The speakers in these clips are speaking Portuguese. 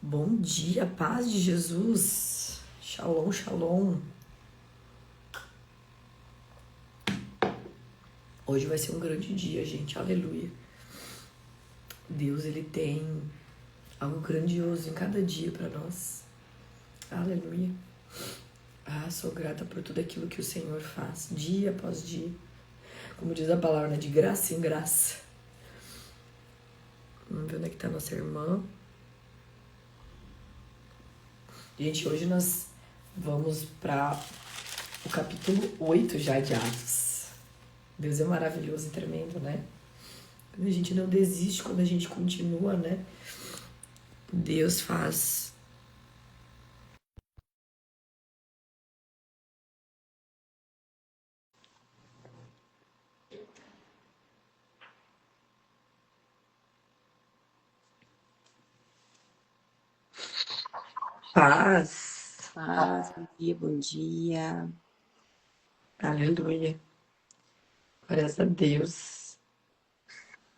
Bom dia, paz de Jesus. Shalom, shalom. Hoje vai ser um grande dia, gente. Aleluia. Deus, ele tem algo grandioso em cada dia para nós. Aleluia. Sou grata por tudo aquilo que o Senhor faz, dia após dia. Como diz a palavra, né? De graça em graça. Vamos ver onde é que tá nossa irmã. Gente, hoje nós vamos para o capítulo 8 já de Atos. Deus é maravilhoso e tremendo, né? Quando a gente não desiste, quando a gente continua, né? Deus faz. Paz. Paz, bom dia, bom dia. Aleluia. Graças a Deus.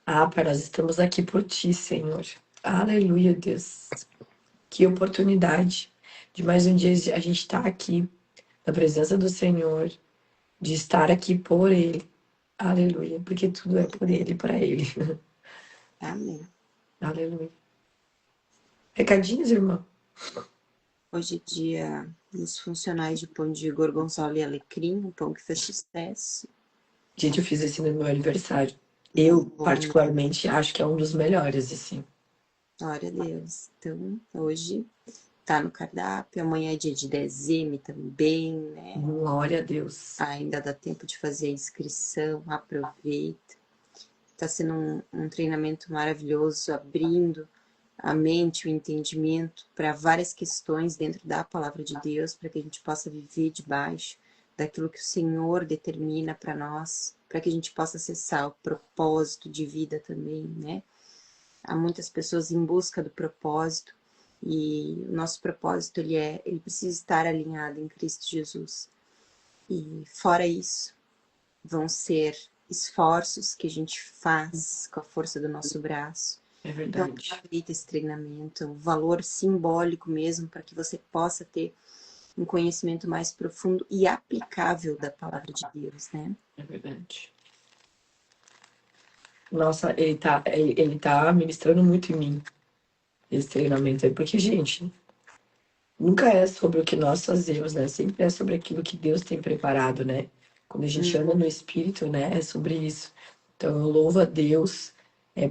Pai, nós estamos aqui por ti, Senhor. Aleluia, Deus. Que oportunidade de mais um dia a gente estar aqui na presença do Senhor, de estar aqui por Ele. Aleluia. Porque tudo é por Ele e para Ele. Amém. Aleluia. Recadinhos, irmão? Hoje é dia dos funcionais de pão de gorgonzola e alecrim, um pão que fez sucesso. Gente, eu fiz esse no meu aniversário. Muito Eu, bom, né? particularmente, acho que é um dos melhores, assim. Glória a Deus. Então, hoje tá no cardápio, amanhã é dia de dezembro também, né? Glória a Deus. Ainda dá tempo de fazer a inscrição, aproveita. Tá sendo um treinamento maravilhoso, abrindo a mente, o entendimento para várias questões dentro da palavra de Deus, para que a gente possa viver debaixo daquilo que o Senhor determina para nós, para que a gente possa acessar o propósito de vida também, né? Há muitas pessoas em busca do propósito e o nosso propósito ele precisa estar alinhado em Cristo Jesus. E fora isso, vão ser esforços que a gente faz com a força do nosso braço. É Então, verdade. aproveita esse treinamento, o valor simbólico mesmo, para que você possa ter um conhecimento mais profundo e aplicável da palavra de Deus, né? É verdade. Nossa, ele tá ministrando muito em mim, esse treinamento aí, porque, gente, nunca é sobre o que nós fazemos, né? Sempre é sobre aquilo que Deus tem preparado, né? Quando a gente anda no Espírito, né? É sobre isso. Então, eu louvo a Deus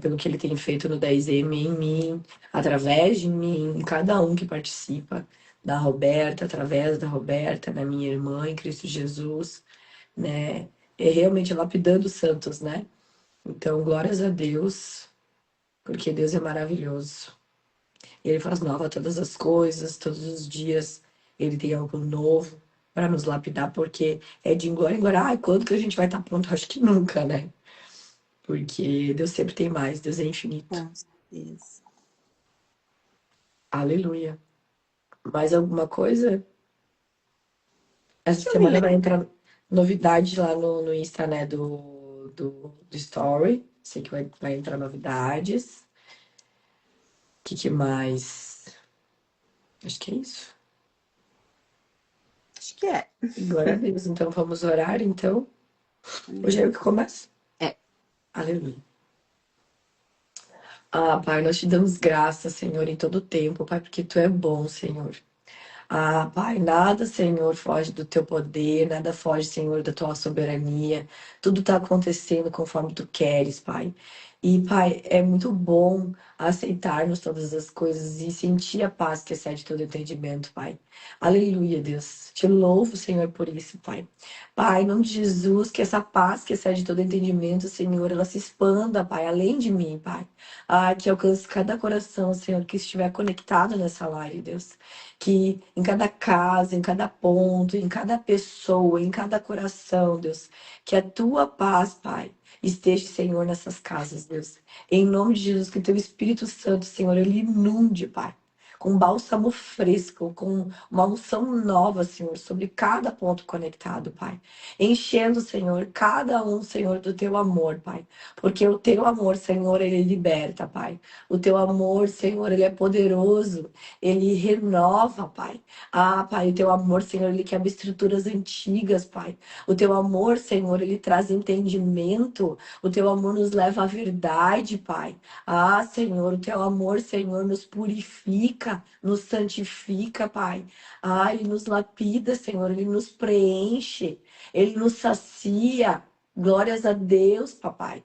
pelo que Ele tem feito no 10M em mim, através de mim, em cada um que participa, da Roberta, através da Roberta, na minha irmã, em Cristo Jesus, né? É realmente lapidando os santos, né? Então, glórias a Deus, porque Deus é maravilhoso. Ele faz nova todas as coisas, todos os dias. Ele tem algo novo para nos lapidar, porque é de glória em glória. Ai, quando que a gente vai estar pronto? Acho que nunca, né? Porque Deus sempre tem mais, Deus é infinito. Com certeza. Aleluia. Mais alguma coisa? Essa Que eu me semana lembro. vai entrar novidade lá no Insta, né? Do Story. Sei que vai entrar novidades. Que mais? Acho que é isso. Acho que é. Glória a Deus. Então vamos orar, então. Hoje é Amém. eu que começo. É. Aleluia. Pai, nós te damos graça, Senhor, em todo tempo, Pai, porque tu é bom, Senhor. Pai, nada, Senhor, foge do teu poder, nada foge, Senhor, da tua soberania. Tudo está acontecendo conforme tu queres, Pai. E, Pai, é muito bom aceitarmos todas as coisas e sentir a paz que excede todo entendimento, Pai. Aleluia, Deus. Te louvo, Senhor, por isso, Pai. Pai, em nome de Jesus, que essa paz que excede todo entendimento, Senhor, ela se expanda, Pai, além de mim, Pai. Que alcance cada coração, Senhor, que estiver conectado nessa live, Deus, que em cada casa, em cada ponto, em cada pessoa, em cada coração, Deus, que a tua paz, Pai, esteja, Senhor, nessas casas, Deus. Em nome de Jesus, que teu Espírito Santo, Senhor, ele inunde, Pai. com bálsamo fresco, com uma unção nova, Senhor, sobre cada ponto conectado, Pai. Enchendo, Senhor, cada um, Senhor, do teu amor, Pai. Porque o teu amor, Senhor, ele liberta, Pai. O teu amor, Senhor, ele é poderoso, ele renova, Pai. Ah, Pai, o teu amor, Senhor, ele quebra estruturas antigas, Pai. O teu amor, Senhor, ele traz entendimento. O teu amor nos leva à verdade, Pai. Ah, Senhor, o teu amor, Senhor, nos purifica, nos santifica, Pai. Ah, ele nos lapida, Senhor, ele nos preenche, ele nos sacia. Glórias a Deus, papai.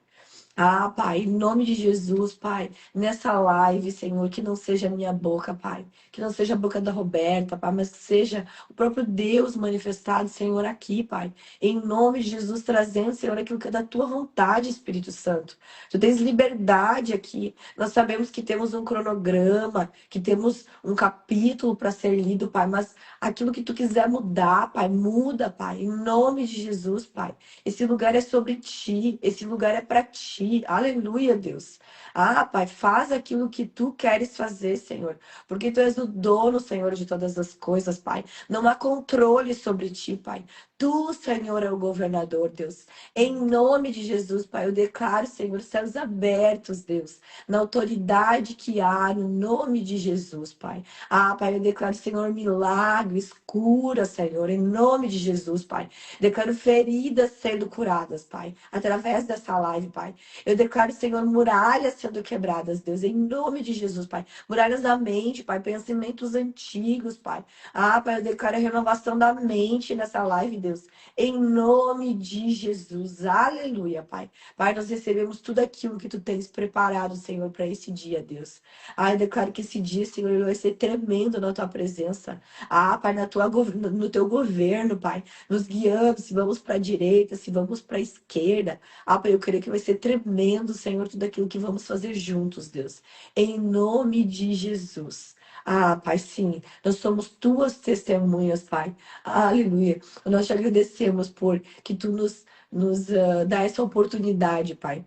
Ah, Pai, em nome de Jesus, Pai, nessa live, Senhor, que não seja a minha boca, Pai, que não seja a boca da Roberta, Pai, mas que seja o próprio Deus manifestado, Senhor, aqui, Pai, em nome de Jesus, trazendo, Senhor, aquilo que é da tua vontade, Espírito Santo. Tu tens liberdade aqui. Nós sabemos que temos um cronograma, que temos um capítulo para ser lido, Pai, mas aquilo que tu quiser mudar, Pai, muda, Pai, em nome de Jesus, Pai. Esse lugar é sobre ti, esse lugar é para ti. Aleluia, Deus. Ah, Pai, faz aquilo que tu queres fazer, Senhor, porque tu és o dono, Senhor, de todas as coisas, Pai. Não há controle sobre ti, Pai. Tu, Senhor, é o governador, Deus. Em nome de Jesus, Pai, eu declaro, Senhor, céus abertos, Deus, na autoridade que há, no nome de Jesus, Pai. Ah, Pai, eu declaro, Senhor, milagres, cura, Senhor, em nome de Jesus, Pai. Declaro feridas sendo curadas, Pai, através dessa live, Pai. Eu declaro, Senhor, muralhas sendo quebradas, Deus, em nome de Jesus, Pai. Muralhas da mente, Pai, pensamentos antigos, Pai. Ah, Pai, eu declaro a renovação da mente nessa live, Deus, em nome de Jesus. Aleluia, Pai. Pai, nós recebemos tudo aquilo que tu tens preparado, Senhor, para esse dia, Deus. Ah, eu declaro que esse dia, Senhor, ele vai ser tremendo na tua presença. Ah, Pai, no teu governo, Pai, nos guiando, se vamos para a direita, se vamos para a esquerda. Ah, Pai, eu creio que vai ser tremendo, Senhor, tudo aquilo que vamos fazer juntos, Deus. Em nome de Jesus. Ah, Pai, sim, nós somos tuas testemunhas, Pai. Aleluia. Nós te agradecemos por que tu nos dá essa oportunidade, Pai,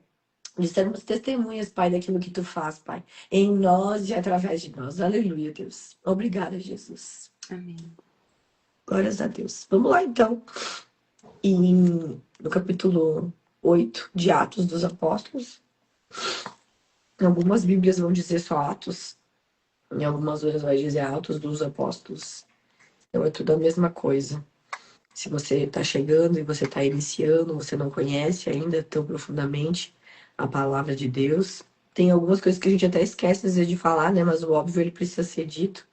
de sermos testemunhas, Pai, daquilo que tu faz, Pai, em nós e através de nós. Aleluia, Deus. Obrigada, Jesus. Amém. Glórias a Deus. Vamos lá, então. No capítulo 8 de Atos dos Apóstolos. Em algumas Bíblias vão dizer só Atos. Em algumas outras vai dizer Atos dos Apóstolos. Então é tudo a mesma coisa. Se você está chegando e você está iniciando, você não conhece ainda tão profundamente a palavra de Deus. Tem algumas coisas que a gente até esquece às vezes de falar, né? Mas o óbvio ele precisa ser dito.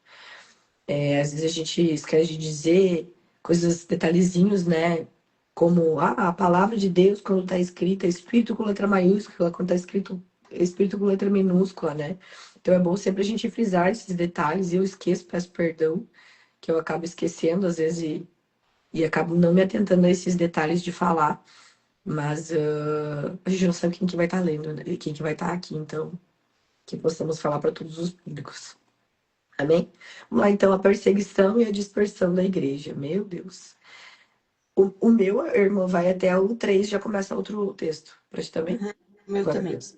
Às vezes a gente esquece de dizer coisas, detalhezinhos, né? Como a palavra de Deus, quando está escrita Espírito com letra maiúscula, quando está escrito Espírito com letra minúscula, né? Então é bom sempre a gente frisar esses detalhes. Eu esqueço, peço perdão, que eu acabo esquecendo às vezes e acabo não me atentando a esses detalhes de falar. Mas a gente não sabe quem que vai estar lendo, né? E quem que vai estar aqui, então que possamos falar para todos os públicos. Amém? Vamos lá, então, a perseguição e a dispersão da igreja. Meu Deus. O meu irmão vai até o 3, já começa outro texto. Para ti também? Uhum. O meu Glória a também. Deus.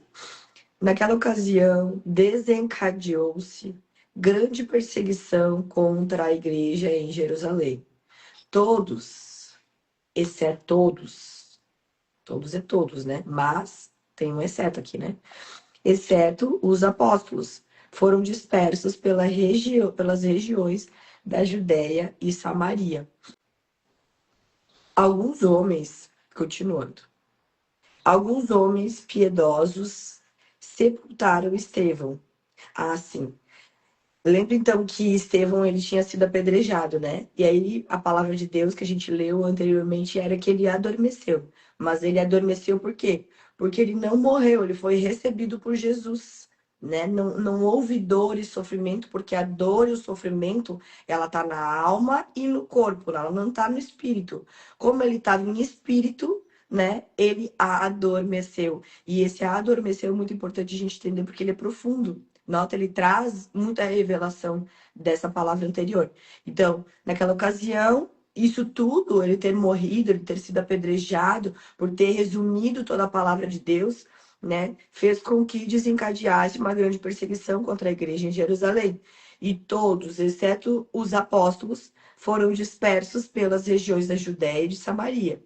Naquela ocasião, desencadeou-se grande perseguição contra a igreja em Jerusalém. Todos, exceto todos é todos, né? Mas tem um exceto aqui, né? Exceto os apóstolos, foram dispersos pelas regiões da Judéia e Samaria. Alguns homens piedosos sepultaram Estevão. Ah, sim. Lembra então que Estevão ele tinha sido apedrejado, né? E aí a palavra de Deus que a gente leu anteriormente era que ele adormeceu. Mas ele adormeceu por quê? Porque ele não morreu, ele foi recebido por Jesus, né? Não houve dor e sofrimento, porque a dor e o sofrimento, ela tá na alma e no corpo, ela não tá no espírito. Como ele estava em espírito, né? Ele adormeceu. E esse adormeceu é muito importante a gente entender porque ele é profundo. Nota, ele traz muita revelação dessa palavra anterior. Então, naquela ocasião, isso tudo, ele ter morrido, ele ter sido apedrejado, por ter resumido toda a palavra de Deus, né, fez com que desencadeasse uma grande perseguição contra a igreja em Jerusalém. E todos, exceto os apóstolos, foram dispersos pelas regiões da Judéia e de Samaria.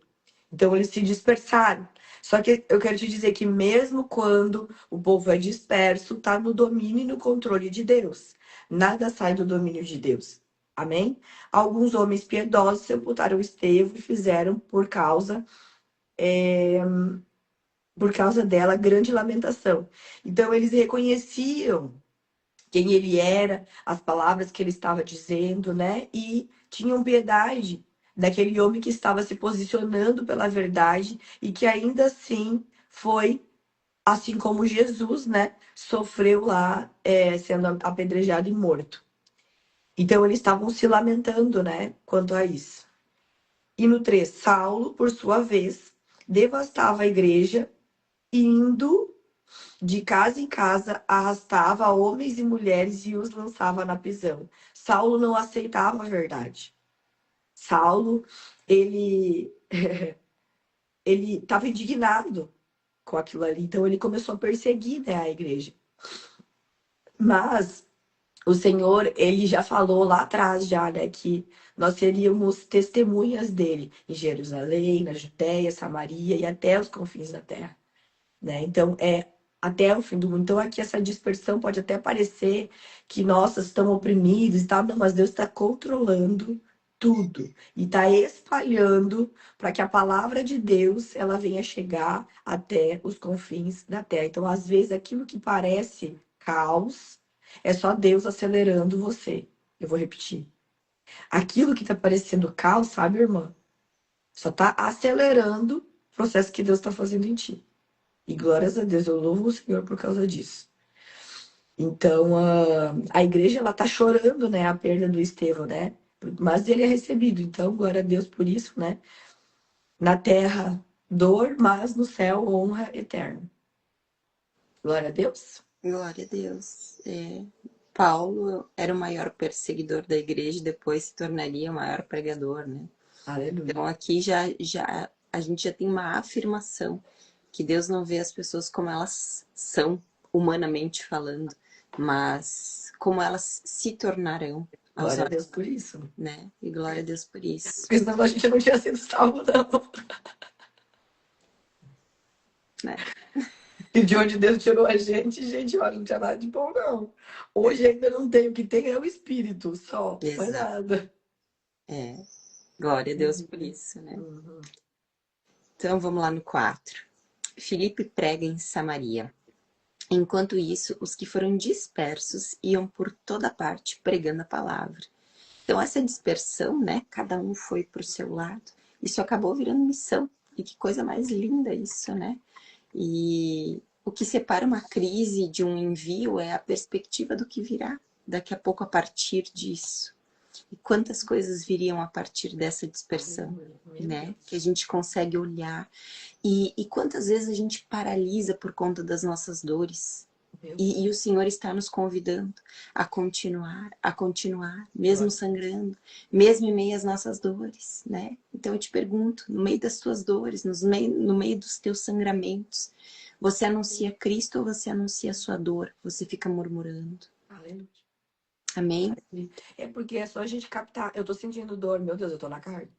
Então eles se dispersaram. Só que eu quero te dizer que mesmo quando o povo é disperso, está no domínio e no controle de Deus. Nada sai do domínio de Deus. Amém? Alguns homens piedosos sepultaram Estevão e fizeram por causa dela grande lamentação. Então eles reconheciam quem ele era, as palavras que ele estava dizendo, né? E tinham piedade daquele homem que estava se posicionando pela verdade e que ainda assim foi, assim como Jesus, né? Sofreu lá, sendo apedrejado e morto. Então eles estavam se lamentando, né? Quanto a isso. E no 3, Saulo, por sua vez, devastava a igreja, indo de casa em casa, arrastava homens e mulheres e os lançava na prisão. Saulo não aceitava a verdade. Saulo, ele ele estava indignado com aquilo ali, então ele começou a perseguir, né, a igreja. Mas o Senhor, ele já falou lá atrás já, né, que nós seríamos testemunhas dele em Jerusalém, na Judéia, Samaria e até os confins da terra. Né? Então, até o fim do mundo. Então, aqui essa dispersão pode até parecer que, nossa, estão oprimidos e tal, não, mas Deus está controlando tudo e está espalhando para que a palavra de Deus ela venha chegar até os confins da terra. Então, às vezes, aquilo que parece caos é só Deus acelerando você. Eu vou repetir. Aquilo que está parecendo caos, sabe, irmã? Só está acelerando o processo que Deus está fazendo em ti. E glórias a Deus, eu louvo o Senhor por causa disso. Então, a igreja, ela tá chorando, né, a perda do Estevão, né? Mas ele é recebido, então, glória a Deus por isso, né? Na terra, dor, mas no céu, honra eterna. Glória a Deus. Glória a Deus. Paulo era o maior perseguidor da igreja e depois se tornaria o maior pregador, né? Aleluia. Então aqui já a gente já tem uma afirmação que Deus não vê as pessoas como elas são, humanamente falando, mas como elas se tornarão aos Glória a olhos, Deus por isso. né? E glória a Deus por isso, Porque senão a gente não tinha sido salvo, não. né? E de onde Deus tirou a gente, olha, não tinha nada de bom, não. Hoje ainda não tem, o que tem é o Espírito só, não é Exato. nada. Glória a Deus por Uhum. isso, né? Uhum. Então vamos lá no 4. Filipe prega em Samaria. Enquanto isso, os que foram dispersos iam por toda parte pregando a palavra. Então essa dispersão, né? Cada um foi para o seu lado. Isso acabou virando missão. E que coisa mais linda isso, né? E o que separa uma crise de um envio é a perspectiva do que virá daqui a pouco a partir disso. E quantas coisas viriam a partir dessa dispersão, Meu né? Deus. Que a gente consegue olhar. E quantas vezes a gente paralisa por conta das nossas dores. Meu E Deus. o Senhor está nos convidando a continuar, mesmo Glória a Deus. sangrando, mesmo em meio às nossas dores, né? Então eu te pergunto, no meio das tuas dores, no meio dos teus sangramentos, você anuncia Cristo ou você anuncia a sua dor? Você fica murmurando. Aleluia. Amém? É porque é só a gente captar. Eu tô sentindo dor, meu Deus, eu tô na carne.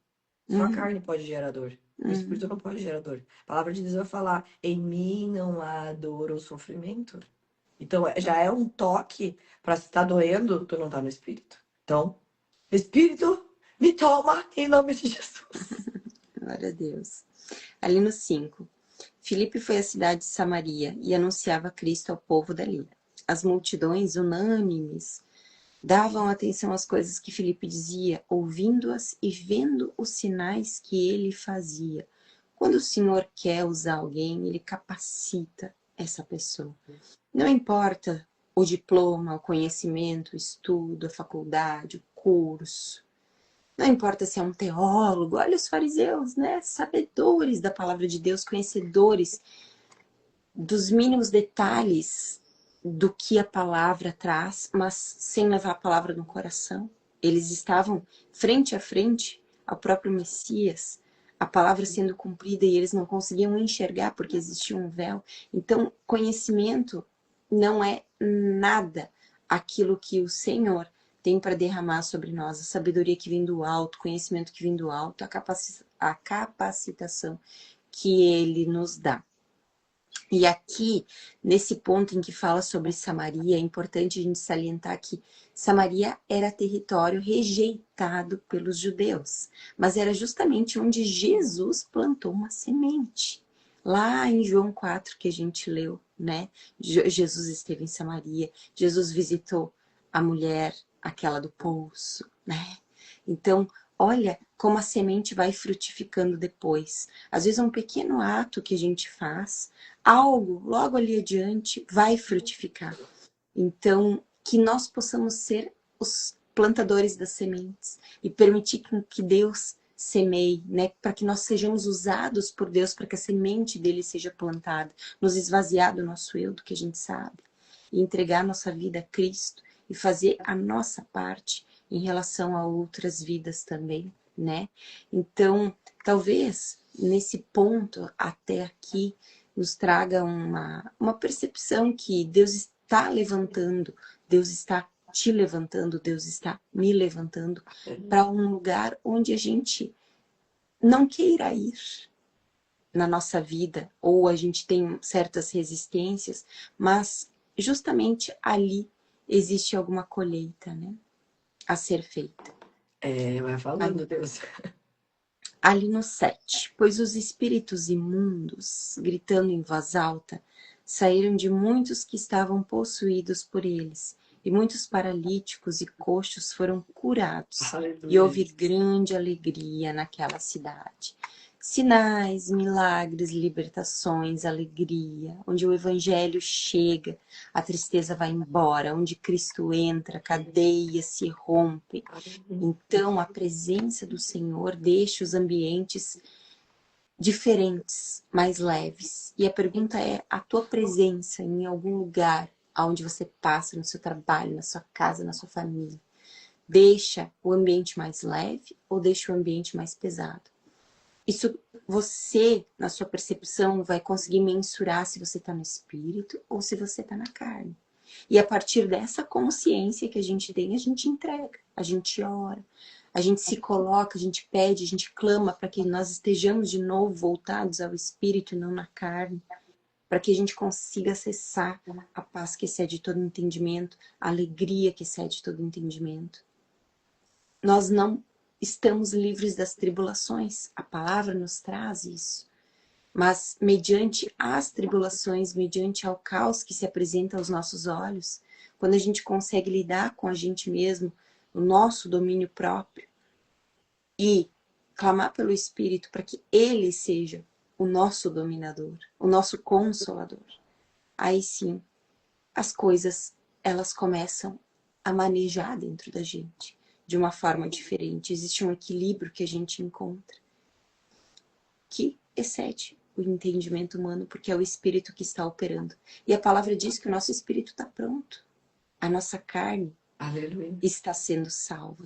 Só a Uhum, carne pode gerar dor. O uhum. espírito não pode gerar dor. A palavra de Deus vai falar: em mim não há dor ou sofrimento. Então já é um toque para se tá doendo, tu não tá no espírito. Então, Espírito, me toma em nome de Jesus. Glória a Deus. Ali no 5. Filipe foi à cidade de Samaria e anunciava Cristo ao povo dali. As multidões, unânimes, davam atenção às coisas que Filipe dizia, ouvindo-as e vendo os sinais que ele fazia. Quando o Senhor quer usar alguém, ele capacita essa pessoa. Não importa o diploma, o conhecimento, o estudo, a faculdade, o curso. Não importa se é um teólogo, olha os fariseus, né? Sabedores da palavra de Deus, conhecedores dos mínimos detalhes do que a palavra traz, mas sem levar a palavra no coração. Eles estavam frente a frente ao próprio Messias, a palavra sendo cumprida e eles não conseguiam enxergar porque existia um véu. Então, conhecimento não é nada aquilo que o Senhor tem para derramar sobre nós, a sabedoria que vem do alto, conhecimento que vem do alto, a capacitação que Ele nos dá. E aqui, nesse ponto em que fala sobre Samaria, é importante a gente salientar que Samaria era território rejeitado pelos judeus, mas era justamente onde Jesus plantou uma semente. Lá em João 4, que a gente leu, né? Jesus esteve em Samaria, Jesus visitou a mulher, aquela do poço, né? Então, olha como a semente vai frutificando depois. Às vezes é um pequeno ato que a gente faz, algo logo ali adiante vai frutificar. Então, que nós possamos ser os plantadores das sementes e permitir que Deus semeie, né? Para que nós sejamos usados por Deus, para que a semente dele seja plantada, nos esvaziar do nosso eu, do que a gente sabe, e entregar nossa vida a Cristo e fazer a nossa parte em relação a outras vidas também, né? Então, talvez nesse ponto até aqui nos traga uma percepção que Deus está levantando, Deus está te levantando, Deus está me levantando para um lugar onde a gente não queira ir na nossa vida, ou a gente tem certas resistências, mas justamente ali existe alguma colheita, né, a ser feita. Vai falando, Deus. Ali no 7, pois os espíritos imundos, gritando em voz alta, saíram de muitos que estavam possuídos por eles, e muitos paralíticos e coxos foram curados, Aleluia. e houve grande alegria naquela cidade. Sinais, milagres, libertações, alegria. Onde o evangelho chega, a tristeza vai embora. Onde Cristo entra, cadeias se rompem. Então, a presença do Senhor deixa os ambientes diferentes, mais leves. E a pergunta é, a tua presença em algum lugar onde você passa, no seu trabalho, na sua casa, na sua família, deixa o ambiente mais leve ou deixa o ambiente mais pesado? Isso você, na sua percepção, vai conseguir mensurar se você está no espírito ou se você está na carne. E a partir dessa consciência que a gente tem, a gente entrega, a gente ora, a gente se coloca, a gente pede, a gente clama para que nós estejamos de novo voltados ao espírito e não na carne, para que a gente consiga acessar a paz que excede todo entendimento, a alegria que excede todo entendimento. Nós não estamos livres das tribulações, a palavra nos traz isso. Mas mediante as tribulações, mediante ao caos que se apresenta aos nossos olhos, quando a gente consegue lidar com a gente mesmo, o nosso domínio próprio, e clamar pelo Espírito para que Ele seja o nosso dominador, o nosso consolador, aí sim, as coisas, elas começam a manejar dentro da gente de uma forma diferente. Existe um equilíbrio que a gente encontra que excede o entendimento humano, porque é o Espírito que está operando. E a palavra diz que o nosso Espírito está pronto. A nossa carne Aleluia. está sendo salva.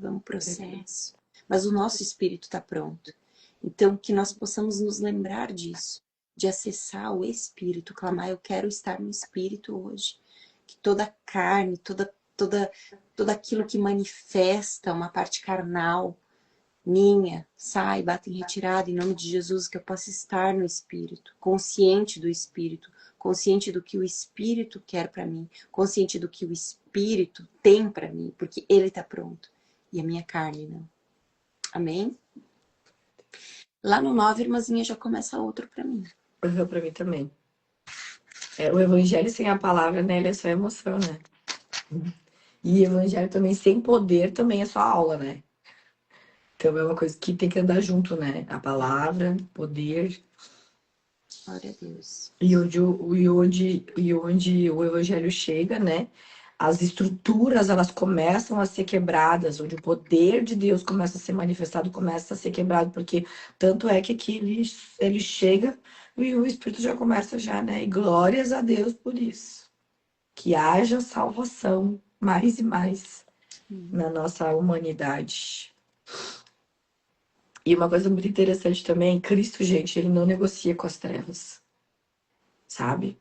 É um processo. Mas o nosso Espírito está pronto. Então, que nós possamos nos lembrar disso, de acessar o Espírito, clamar, eu quero estar no Espírito hoje. Que toda carne, todo aquilo que manifesta uma parte carnal minha, sai, bata em retirada em nome de Jesus, que eu possa estar no Espírito, consciente do Espírito, consciente do que o Espírito quer para mim, consciente do que o Espírito tem para mim, porque Ele está pronto e a minha carne não. Amém? Lá no 9, irmãzinha, já começa outro para mim. Para mim também. O evangelho sem a palavra, né? Ele é só emoção, né? E evangelho também sem poder também é só aula, né? Então é uma coisa que tem que andar junto, né? A palavra, poder. Glória a Deus. E onde o evangelho chega, né? As estruturas, elas começam a ser quebradas, onde o poder de Deus começa a ser manifestado, começa a ser quebrado, porque tanto é que aqui ele chega e o Espírito já começa já, né? E glórias a Deus por isso. Que haja salvação mais e mais na nossa humanidade. E uma coisa muito interessante também, Cristo, gente, ele não negocia com as trevas, sabe?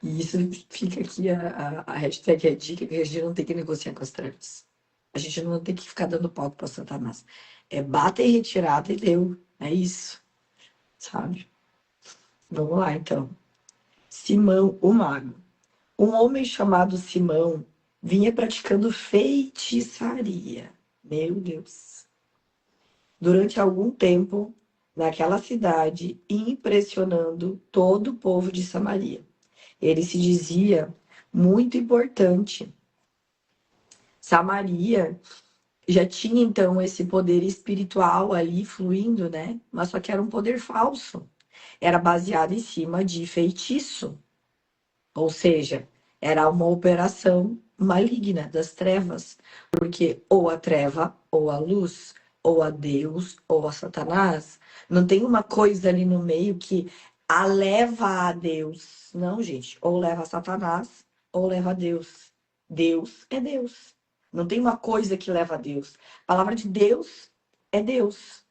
E isso fica aqui a hashtag, a dica, que a gente não tem que negociar com as trevas. A gente não tem que ficar dando palco para Satanás. É bata e retirada e deu. É isso, sabe? Vamos lá, então. Simão, o mago. Um homem chamado Simão vinha praticando feitiçaria. Meu Deus. Durante algum tempo, naquela cidade, impressionando todo o povo de Samaria. Ele se dizia muito importante. Samaria já tinha então esse poder espiritual ali fluindo, né? Mas só que era um poder falso. Era baseado em cima de feitiço. Ou seja, era uma operação maligna das trevas, porque ou a treva, ou a luz, ou a Deus, ou a Satanás, não tem uma coisa ali no meio que a leva a Deus. Não, gente, ou leva a Satanás, ou leva a Deus. Deus é Deus. Não tem uma coisa que leva a Deus. A palavra de Deus é Deus.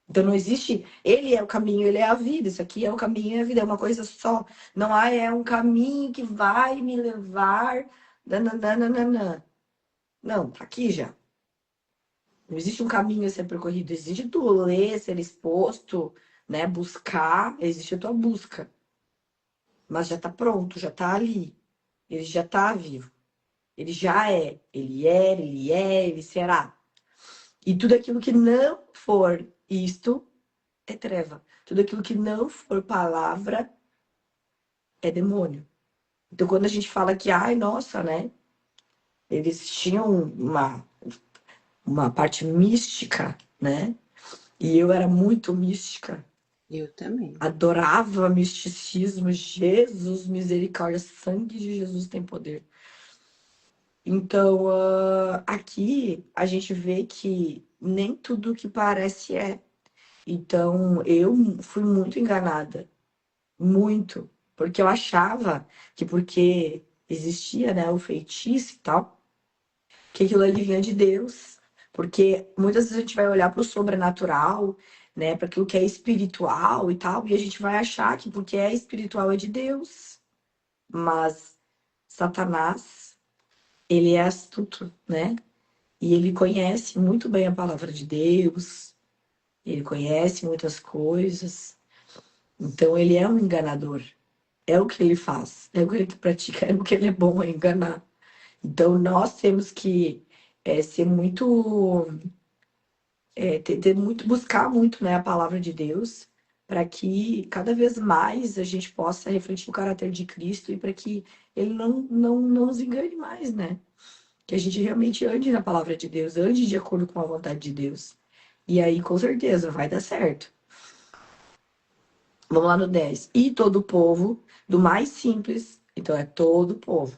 Então não existe, ele é o caminho, ele é a vida, isso aqui é o caminho e a vida, é uma coisa só. Não há, é um caminho que vai me levar. Nananana. Não, tá aqui já. Não existe um caminho a ser percorrido, existe tu ler, ser exposto, né? Buscar, existe a tua busca. Mas já tá pronto, já tá ali. Ele já tá vivo. Ele já é. Ele era, ele é, ele será. E tudo aquilo que não for isto é treva. Tudo aquilo que não for palavra é demônio. Então, quando a gente fala que, ai, nossa, né? Eles tinham uma parte mística, né? E eu era muito mística. Eu também. Adorava misticismo. Jesus, misericórdia, sangue de Jesus tem poder. Então, aqui a gente vê que nem tudo que parece é. Então, eu fui muito enganada. Muito. Porque eu achava que porque existia, né, o feitiço e tal, que aquilo ali vinha de Deus. Porque muitas vezes a gente vai olhar para o sobrenatural, né, para aquilo que é espiritual e tal, e a gente vai achar que porque é espiritual é de Deus. Mas Satanás, ele é astuto, né? E ele conhece muito bem a palavra de Deus, ele conhece muitas coisas. Então ele é um enganador. É o que ele faz, é o que ele pratica, é o que ele é bom a enganar. Então, nós temos que ser muito, ter muito, buscar muito, né, a palavra de Deus, para que cada vez mais a gente possa refletir o caráter de Cristo e para que ele não nos engane mais, né? Que a gente realmente ande na palavra de Deus, ande de acordo com a vontade de Deus. E aí, com certeza, vai dar certo. Vamos lá no 10. E todo o povo, do mais simples, então é todo o povo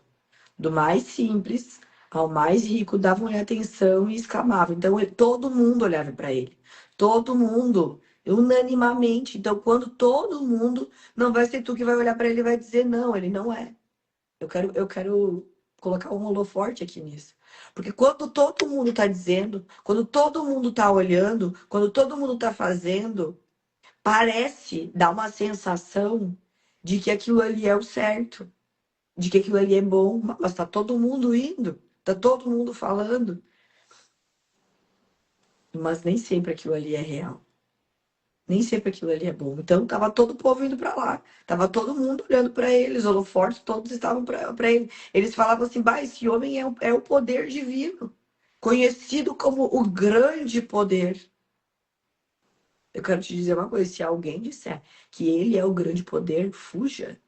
do mais simples ao mais rico, davam-lhe atenção e exclamavam. Então, todo mundo olhava para ele. Todo mundo, unanimamente. Então, quando todo mundo, não vai ser tu que vai olhar para ele e vai dizer, não, ele não é. Eu quero colocar um holoforte aqui nisso. Porque quando todo mundo está dizendo, quando todo mundo está olhando, quando todo mundo está fazendo, parece dar uma sensação de que aquilo ali é o certo, de que aquilo ali é bom, mas tá todo mundo indo, tá todo mundo falando, mas nem sempre aquilo ali é real. Nem sempre aquilo ali é bom. Então tava todo o povo indo para lá, tava todo mundo olhando para eles, os holofortes todos estavam para ele. Eles falavam assim: "Bah, esse homem é o poder divino, conhecido como o grande poder." Eu quero te dizer uma coisa: se alguém disser que ele é o grande poder, fuja.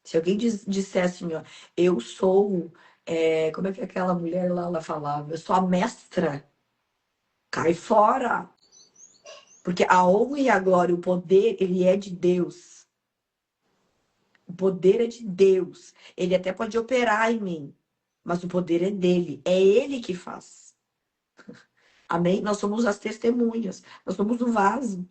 Se alguém disser assim, ó, eu sou, como é que aquela mulher lá, ela falava? Eu sou a mestra, cai fora. Porque a honra e a glória, o poder, ele é de Deus. O poder é de Deus. Ele até pode operar em mim, mas o poder é dele. É ele que faz. Amém? Nós somos as testemunhas. Nós somos o vaso.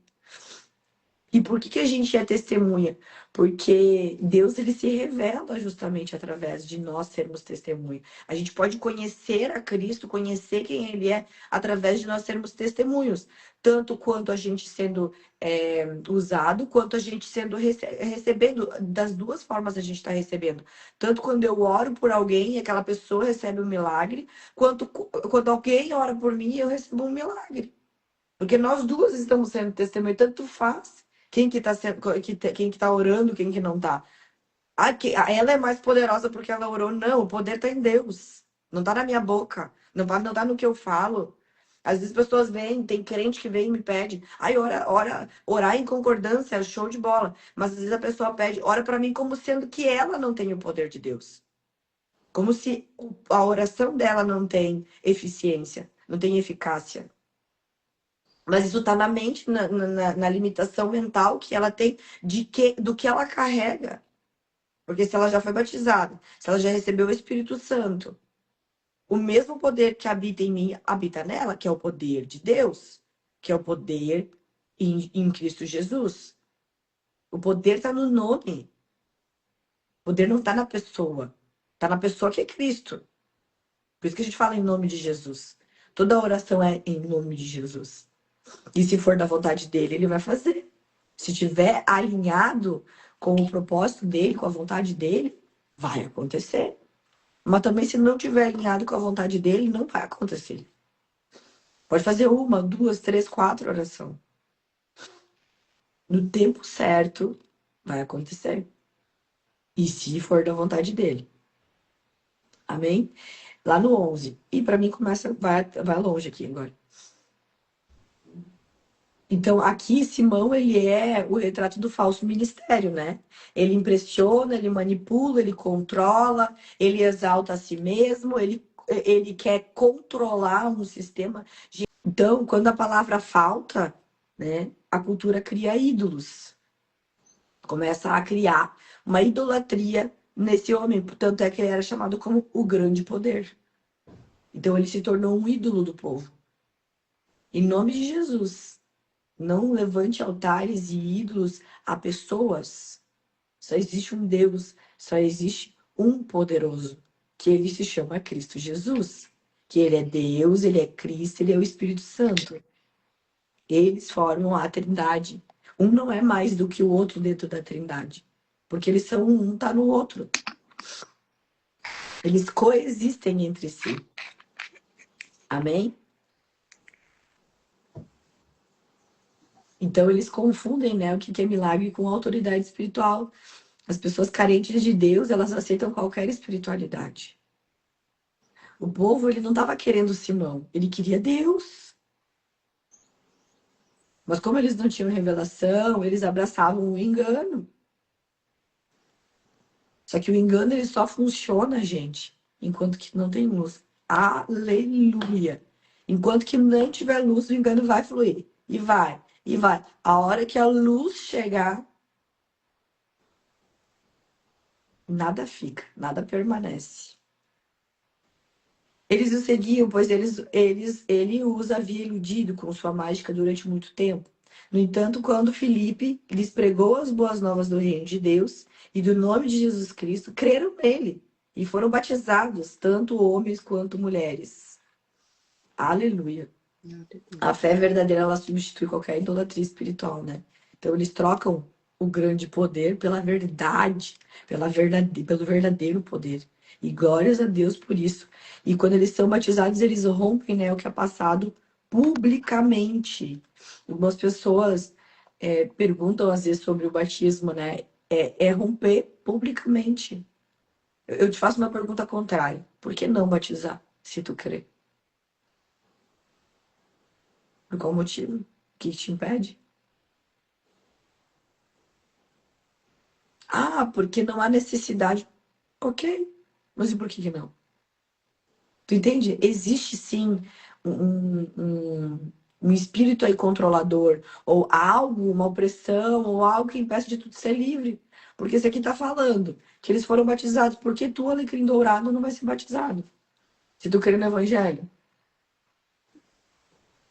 E por que que a gente é testemunha? Porque Deus ele se revela justamente através de nós sermos testemunha. A gente pode conhecer a Cristo, conhecer quem Ele é, através de nós sermos testemunhos. Tanto quanto a gente sendo usado, quanto a gente sendo recebendo. Das duas formas a gente está recebendo. Tanto quando eu oro por alguém e aquela pessoa recebe um milagre, quanto quando alguém ora por mim e eu recebo um milagre. Porque nós duas estamos sendo testemunha, tanto faz quem que tá sendo, quem que tá orando, quem que não tá. Ela é mais poderosa porque ela orou. Não, o poder tá em Deus. Não tá na minha boca. Não tá no que eu falo. Às vezes pessoas vêm, tem crente que vem e me pede. Ai, orar em concordância, é show de bola. Mas às vezes a pessoa pede, ora pra mim como sendo que ela não tem o poder de Deus. Como se a oração dela não tem eficiência, não tem eficácia. Mas isso está na mente, na limitação mental que ela tem do que ela carrega. Porque se ela já foi batizada, se ela já recebeu o Espírito Santo, o mesmo poder que habita em mim habita nela, que é o poder de Deus, que é o poder em Cristo Jesus. O poder está no nome. O poder não está na pessoa. Está na pessoa que é Cristo. Por isso que a gente fala em nome de Jesus. Toda oração é em nome de Jesus. E se for da vontade dele, ele vai fazer. Se tiver alinhado com o propósito dele, com a vontade dele, vai acontecer. Mas também, se não tiver alinhado com a vontade dele, não vai acontecer. Pode fazer uma, duas, três, quatro orações. No tempo certo, vai acontecer. E se for da vontade dele. Amém? Lá no 11. E para mim começa, vai longe aqui agora. Então, aqui, Simão, ele é o retrato do falso ministério, né? Ele impressiona, ele manipula, ele controla, ele exalta a si mesmo, ele quer controlar um sistema. Então, quando a palavra falta, né, a cultura cria ídolos. Começa a criar uma idolatria nesse homem. Portanto, é que ele era chamado como o grande poder. Então, ele se tornou um ídolo do povo. Em nome de Jesus. Não levante altares e ídolos a pessoas. Só existe um Deus, só existe um poderoso, que ele se chama Cristo Jesus. Que ele é Deus, ele é Cristo, ele é o Espírito Santo. Eles formam a Trindade. Um não é mais do que o outro dentro da Trindade. Porque eles são um tá no outro. Eles coexistem entre si. Amém? Então eles confundem, né, o que é milagre com autoridade espiritual. As pessoas carentes de Deus, elas aceitam qualquer espiritualidade. O povo, ele não estava querendo Simão, ele queria Deus. Mas como eles não tinham revelação, eles abraçavam o engano. Só que o engano, ele só funciona, gente, enquanto que não tem luz. Aleluia! Enquanto que não tiver luz, o engano vai fluir. E vai, e vai. A hora que a luz chegar, nada fica, nada permanece. Eles o seguiam, pois ele os havia iludido com sua mágica durante muito tempo. No entanto, quando Filipe lhes pregou as boas novas do reino de Deus e do nome de Jesus Cristo, creram nele e foram batizados, tanto homens quanto mulheres. Aleluia. A fé verdadeira, ela substitui qualquer idolatria espiritual, né? Então, eles trocam o grande poder pela verdade, pelo verdadeiro poder. E glórias a Deus por isso. E quando eles são batizados, eles rompem, né, o que é passado publicamente. Algumas pessoas perguntam, às vezes, sobre o batismo, né? É romper publicamente. Eu te faço uma pergunta contrária. Por que não batizar, se tu crê? Por qual motivo? O que te impede? Ah, porque não há necessidade. Ok, mas e por que que não? Tu entende? Existe sim um espírito aí controlador, ou algo, uma opressão, ou algo que impeça de tu ser livre. Porque esse aqui tá falando que eles foram batizados, porque tu, alecrim dourado, não vai ser batizado? Se tu crer no evangelho.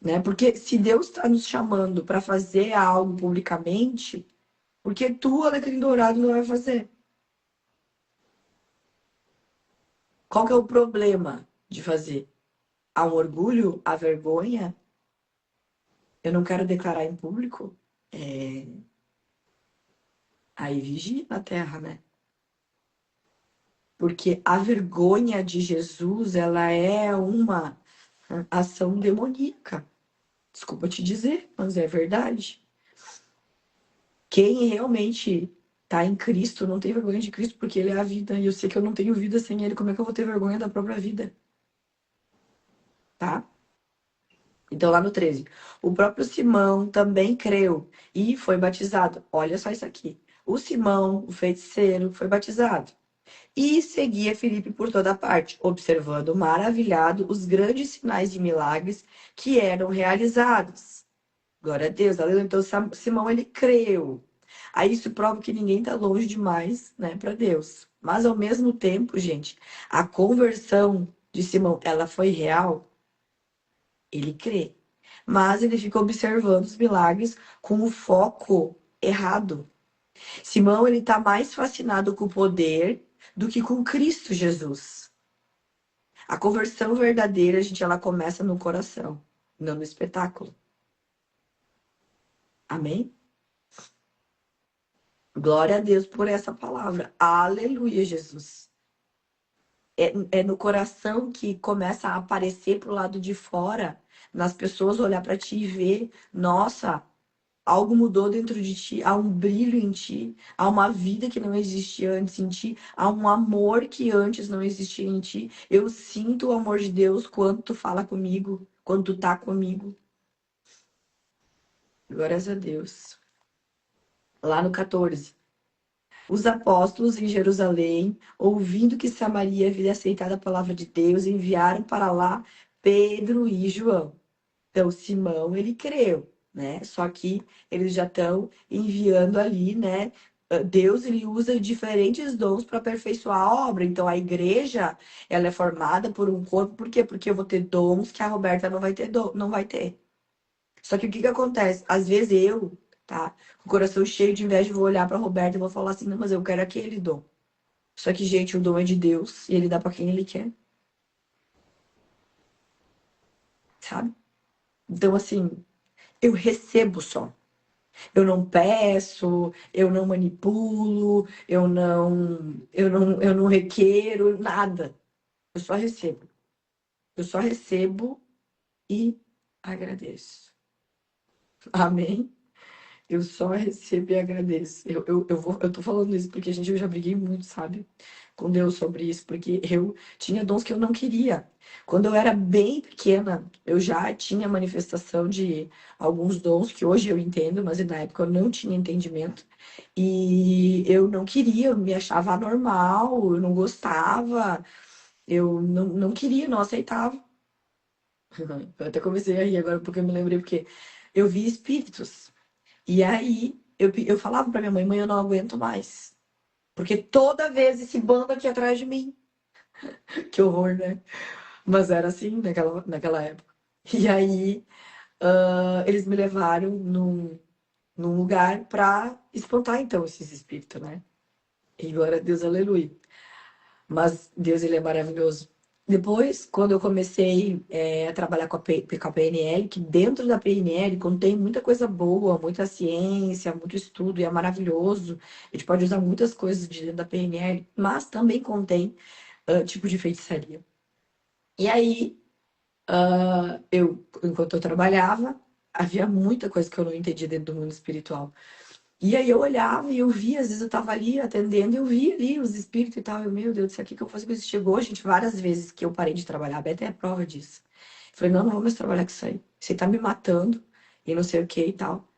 né? Porque se Deus está nos chamando para fazer algo publicamente, por que tu, Alecrim Dourado, não vai fazer? Qual que é o problema de fazer? Há um orgulho, há vergonha? Eu não quero declarar em público? É... Aí vigia na terra, né? Porque a vergonha de Jesus, ela é uma ação demoníaca. Desculpa te dizer, mas é verdade. Quem realmente tá em Cristo não tem vergonha de Cristo, porque Ele é a vida. E eu sei que eu não tenho vida sem Ele. Como é que eu vou ter vergonha da própria vida? Tá? Então, lá no 13. O próprio Simão também creu e foi batizado. Olha só isso aqui. O Simão, o feiticeiro, foi batizado. E seguia Filipe por toda parte, observando maravilhado os grandes sinais de milagres que eram realizados. Glória a Deus, aleluia. Então, Simão, ele creu. Aí isso prova que ninguém está longe demais, né, para Deus. Mas, ao mesmo tempo, gente, a conversão de Simão, ela foi real? Ele crê. Mas ele fica observando os milagres com o foco errado. Simão, ele está mais fascinado com o poder do que com Cristo Jesus. A conversão verdadeira, gente, ela começa no coração, não no espetáculo. Amém? Glória a Deus por essa palavra. Aleluia, Jesus. É no coração que começa a aparecer pro lado de fora, nas pessoas olhar para ti e ver, nossa, algo mudou dentro de ti, há um brilho em ti, há uma vida que não existia antes em ti, há um amor que antes não existia em ti. Eu sinto o amor de Deus quando tu fala comigo, quando tu tá comigo. Glórias a Deus. Lá no 14. Os apóstolos em Jerusalém, ouvindo que Samaria havia aceitado a palavra de Deus, enviaram para lá Pedro e João. Então, Simão, ele creu, né? Só que eles já estão enviando ali, né? Deus, ele usa diferentes dons para aperfeiçoar a obra. Então, a igreja, ela é formada por um corpo. Por quê? Porque eu vou ter dons que a Roberta não vai ter, não vai ter. Só que o que que acontece? Às vezes eu, tá? Com o coração cheio de inveja, vou olhar pra Roberta e vou falar assim, não, mas eu quero aquele dom. Só que, gente, o dom é de Deus e ele dá pra quem ele quer, sabe? Então, assim, eu recebo só. Eu não peço, eu não manipulo, eu não requeiro nada. Eu só recebo. Eu só recebo e agradeço. Amém? Eu só recebo e agradeço. Eu tô falando isso porque, gente, eu já briguei muito, sabe? Com Deus sobre isso, porque eu tinha dons que eu não queria. Quando eu era bem pequena, eu já tinha manifestação de alguns dons que hoje eu entendo, mas na época eu não tinha entendimento. E eu não queria, eu me achava anormal, eu não gostava, eu não queria, não aceitava. Eu até comecei a rir agora porque eu me lembrei, porque eu vi espíritos. E aí eu falava pra minha mãe, mãe, eu não aguento mais. Porque toda vez esse bando aqui atrás de mim. Que horror, né? Mas era assim naquela época. E aí eles me levaram num lugar pra espantar então esses espíritos, né? E glória a Deus, aleluia. Mas Deus, ele é maravilhoso. Depois, quando eu comecei a trabalhar com a PNL, que dentro da PNL contém muita coisa boa, muita ciência, muito estudo, e é maravilhoso. A gente pode usar muitas coisas de dentro da PNL, mas também contém tipo de feitiçaria. E aí, enquanto eu trabalhava, havia muita coisa que eu não entendia dentro do mundo espiritual. E aí eu olhava e eu via, às vezes eu tava ali atendendo, e eu via ali os espíritos e tal. Eu, meu Deus, isso aqui que eu faço com isso. Chegou, gente, várias vezes que eu parei de trabalhar. A Beta é a prova disso. Falei, não, não vou mais trabalhar com isso aí. Você tá me matando e não sei o que e tal.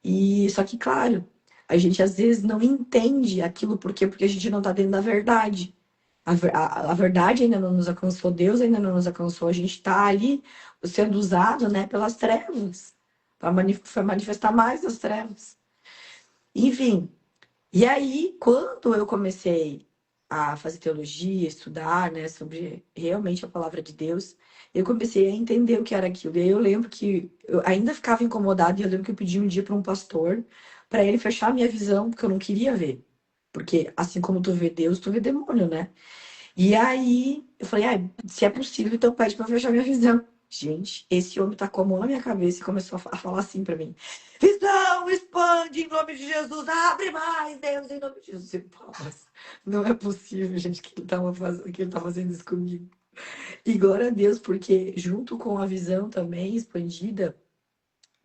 E só que, claro, a gente às vezes não entende aquilo por quê? Porque a gente não tá dentro da verdade. A verdade ainda não nos alcançou, Deus ainda não nos alcançou. A gente tá ali sendo usado, né, pelas trevas, para manifestar mais as trevas. Enfim, e aí, quando eu comecei. a fazer teologia, estudar, né, sobre realmente a palavra de Deus, eu comecei a entender o que era aquilo. E aí eu lembro que eu ainda ficava incomodada e eu lembro que eu pedi um dia para um pastor para ele fechar a minha visão, porque eu não queria ver. Porque assim como tu vê Deus, tu vê demônio, né? E aí eu falei, se é possível, então pede para fechar minha visão. Gente, esse homem tacou a mão na minha cabeça e começou a falar assim para mim: visão, expande em nome de Jesus, abre mais, Deus, em nome de Jesus. Eu, pô, mas não é possível, gente, que ele tá fazendo isso comigo. E glória a Deus, porque junto com a visão também expandida,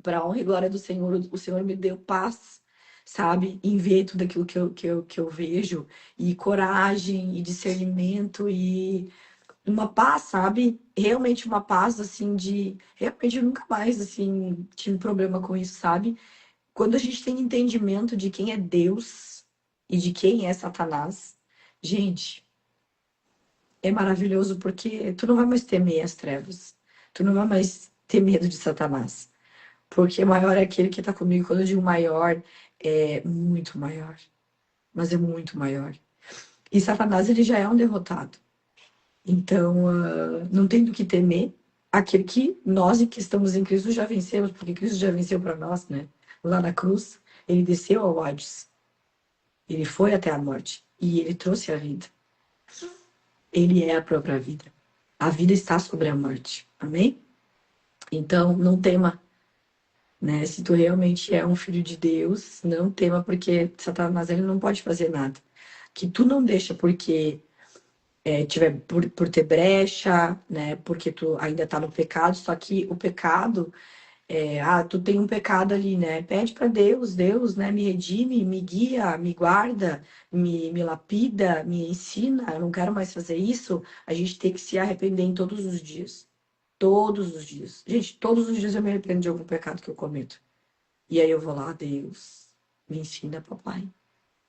para a honra e glória do Senhor, o Senhor me deu paz, sabe? Em ver tudo aquilo que eu vejo, e coragem, e discernimento, e uma paz, sabe? Realmente uma paz, assim, de. Realmente eu nunca mais, assim, tive problema com isso, sabe? Quando a gente tem entendimento de quem é Deus e de quem é Satanás, gente, é maravilhoso porque tu não vai mais temer as trevas. Tu não vai mais ter medo de Satanás. Porque maior é aquele que está comigo. Quando eu digo maior, é muito maior. Mas é muito maior. E Satanás, ele já é um derrotado. Então, não tem do que temer. Aquele que nós que estamos em Cristo já vencemos, porque Cristo já venceu para nós, né? Lá na cruz, ele desceu ao Hades. Ele foi até a morte. E ele trouxe a vida. Ele é a própria vida. A vida está sobre a morte. Amém? Então, não tema, né? Se tu realmente é um filho de Deus, não tema, porque Satanás ele não pode fazer nada. Que tu não deixa porque tiver por ter brecha, né? Porque tu ainda tá no pecado, só que o pecado tu tem um pecado ali, né? Pede para Deus, Deus, né? Me redime, me guia, me guarda, me lapida, me ensina. Eu não quero mais fazer isso. A gente tem que se arrepender em todos os dias. Todos os dias. Gente, todos os dias eu me arrependo de algum pecado que eu cometo. E aí eu vou lá, Deus, me ensina, papai.